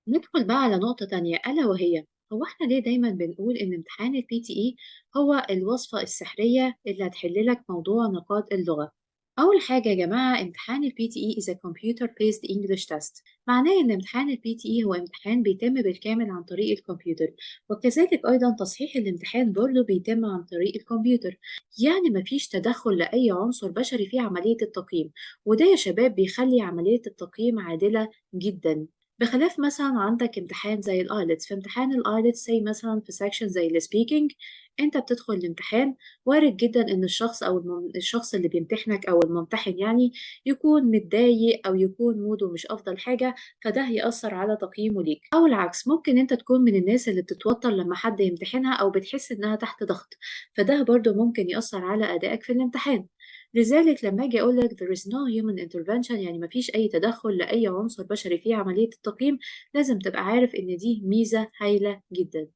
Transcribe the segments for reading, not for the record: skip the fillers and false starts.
ندخل بقى على نقطة تانية ألا وهي هو احنا ليه دايما بنقول إن امتحان البي تي إي هو الوصفة السحرية اللي هتحل لك موضوع نقاط اللغة؟ أول حاجة يا جماعة امتحان البي تي إي is a computer based English test. معناه إن امتحان البي تي إي هو امتحان بيتم بالكامل عن طريق الكمبيوتر، وكذلك أيضا تصحيح الامتحان برضه بيتم عن طريق الكمبيوتر. يعني مفيش تدخل لأي عنصر بشري في عملية التقييم، وده يا شباب بيخلي عملية التقييم عادلة جدا. بخلاف مثلا عندك امتحان زي الايلتس، في امتحان الايلتس زي مثلا في سيكشن زي السبيكينج، انت بتدخل الامتحان وارد جدا ان الشخص او الشخص اللي بيمتحنك او الممتحن يعني يكون متضايق او يكون موده مش افضل حاجة، فده هيأثر على تقييمه ليك. او العكس، ممكن انت تكون من الناس اللي بتتوتر لما حد يمتحنها او بتحس انها تحت ضغط، فده برضو ممكن يأثر على ادائك في الامتحان. لذلك لما أجي أقول لك there is no human intervention، يعني مفيش أي تدخل لأي عنصر بشري في عملية التقييم، لازم تبقى عارف إن دي ميزة هايلة جدا.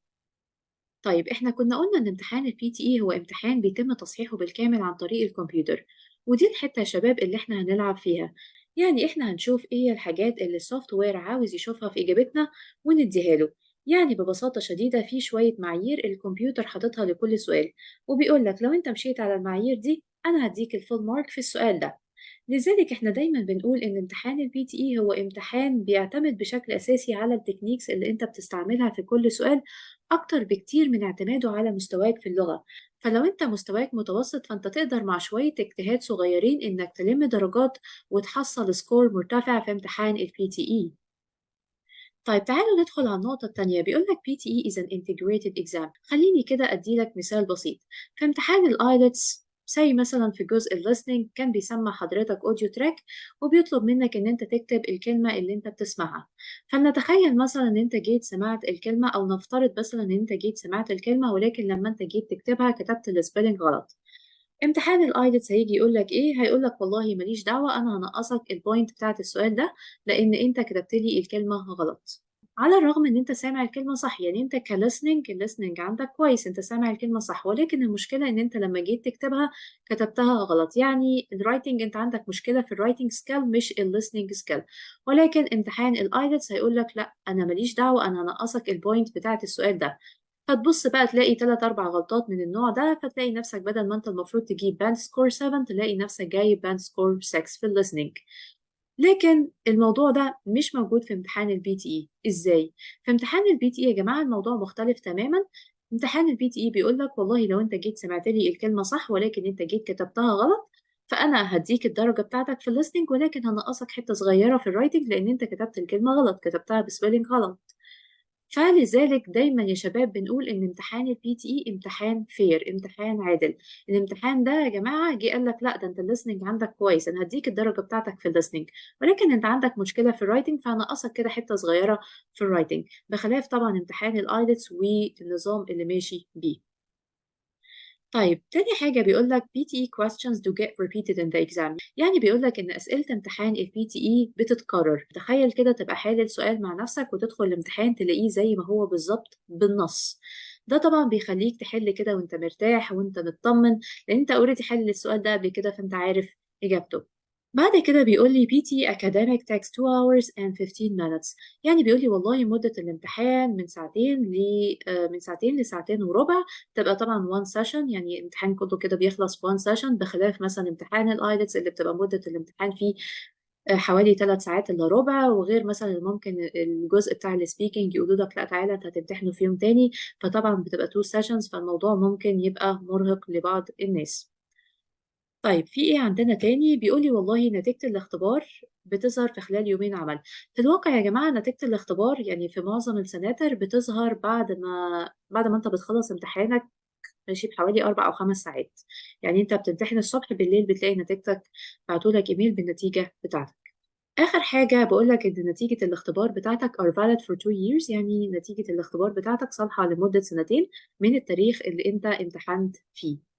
طيب إحنا كنا قلنا إن امتحان ال PTE هو امتحان بيتم تصحيحه بالكامل عن طريق الكمبيوتر، ودي الحتة يا شباب اللي إحنا هنلعب فيها. يعني إحنا هنشوف إيه هي الحاجات اللي السوفت وير عاوز يشوفها في إجابتنا ونديها له. يعني ببساطة شديدة في شوية معايير الكمبيوتر حاططها لكل سؤال، وبيقول لك لو أنت مشيت على المعايير دي أنا هديك الفول مارك في السؤال ده. لذلك احنا دايما بنقول ان امتحان البي تي اي هو امتحان بيعتمد بشكل اساسي على التكنيكس اللي انت بتستعملها في كل سؤال، اكتر بكتير من اعتماده على مستواك في اللغة. فلو انت مستواك متوسط فانت تقدر مع شوية اجتهاد صغيرين انك تلم درجات وتحصل سكور مرتفع في امتحان البي تي اي. طيب تعالوا ندخل على النقطة التانية. بيقول لك PTE is an integrated exam. خليني كده أدي لك مثال بسيط. في امتحان الآيلتس زي مثلا في جزء الليسننج كان بيسمع حضرتك أوديو تراك، وبيطلب منك إن أنت تكتب الكلمة اللي أنت بتسمعها. فلنتخيل مثلا إن أنت جيت سمعت الكلمة، أو نفترض مثلا إن أنت جيت سمعت الكلمة ولكن لما أنت جيت تكتبها كتبت السبيلنج غلط. امتحان الايلتس هيجي يقول لك ايه؟ هيقول لك والله ماليش دعوه، انا هنقصك البوينت بتاعت السؤال ده لان انت كتبت لي الكلمه غلط. على الرغم ان انت سامع الكلمه صح، يعني انت كليسننج الليسننج عندك كويس، انت سامع الكلمه صح، ولكن المشكله ان انت لما جيت تكتبها كتبتها غلط. يعني الرايتنج انت عندك مشكله في الرايتنج سكيل مش الليسننج سكيل. ولكن امتحان الايلتس هيقول لك لا انا ماليش دعوه، انا هنقصك البوينت بتاعت السؤال ده. فتبص بقى تلاقي 3 4 غلطات من النوع ده، فتلاقي نفسك بدل ما انت المفروض تجيب باند سكور 7 تلاقي نفسك جايب باند سكور 6 في الليسننج. لكن الموضوع ده مش موجود في امتحان البي تي اي. ازاي؟ في امتحان البي تي اي يا جماعه الموضوع مختلف تماما. امتحان البي تي اي بيقول لك والله لو انت جيت سمعت لي الكلمه صح ولكن انت جيت كتبتها غلط، فانا هديك الدرجه بتاعتك في الليسننج ولكن هنقصك حته صغيره في الرايتنج لان انت كتبت الكلمه غلط، كتبتها بسبيلنج غلط. فلذلك دايما يا شباب بنقول ان امتحان البي تي اي امتحان فير، امتحان عادل. الامتحان ده يا جماعه جه قال لك لا ده انت الليسننج عندك كويس، انا هديك الدرجه بتاعتك في الليسننج، ولكن انت عندك مشكله في الرايتنج فهنقصك كده حته صغيره في الرايتنج، بخلاف طبعا امتحان الايلتس والنظام اللي ماشي بيه. طيب تاني حاجة بيقول لك PTE questions do get repeated in the exam. يعني بيقول لك إن أسئلة امتحان ال PTE بتتكرر. تخيل كده تبقى حالل سؤال مع نفسك وتدخل الامتحان تلاقيه زي ما هو بالظبط بالنص. ده طبعا بيخليك تحل كده وانت مرتاح وانت مطمن، لأن انت اوريدي حل السؤال ده قبل كده فانت عارف إجابته. بعد كده بيقول لي PT academic takes 2 hours and 15 minutes. يعني بيقول لي والله مدة الامتحان من ساعتين لساعتين وربع. تبقى طبعا one session، يعني الامتحان كله كده بيخلص في one session، بخلاف مثلا امتحان الايلتس اللي بتبقى مدة الامتحان فيه حوالي 3 ساعات الا ربع. وغير مثلا اللي ممكن الجزء بتاع السبيكنج يقولوا لك لا تعالى انت هتمتحنه في يوم تاني، فطبعا بتبقى two sessions، فالموضوع ممكن يبقى مرهق لبعض الناس. طيب في ايه عندنا تاني؟ بيقولي والله نتيجة الاختبار بتظهر في خلال يومين عمل. في الواقع يا جماعة نتيجة الاختبار يعني في معظم السناتر بتظهر بعد ما انت بتخلص امتحانك ماشي بحوالي 4 أو 5 ساعات. يعني انت بتمتحن الصبح بالليل بتلاقي نتيجتك، بعتولك ايميل بالنتيجة بتاعتك. آخر حاجة بقولك إن نتيجة الاختبار بتاعتك are valid for 2 years، يعني نتيجة الاختبار بتاعتك صالحة لمدة 2 سنين من التاريخ اللي انت امتحنت فيه.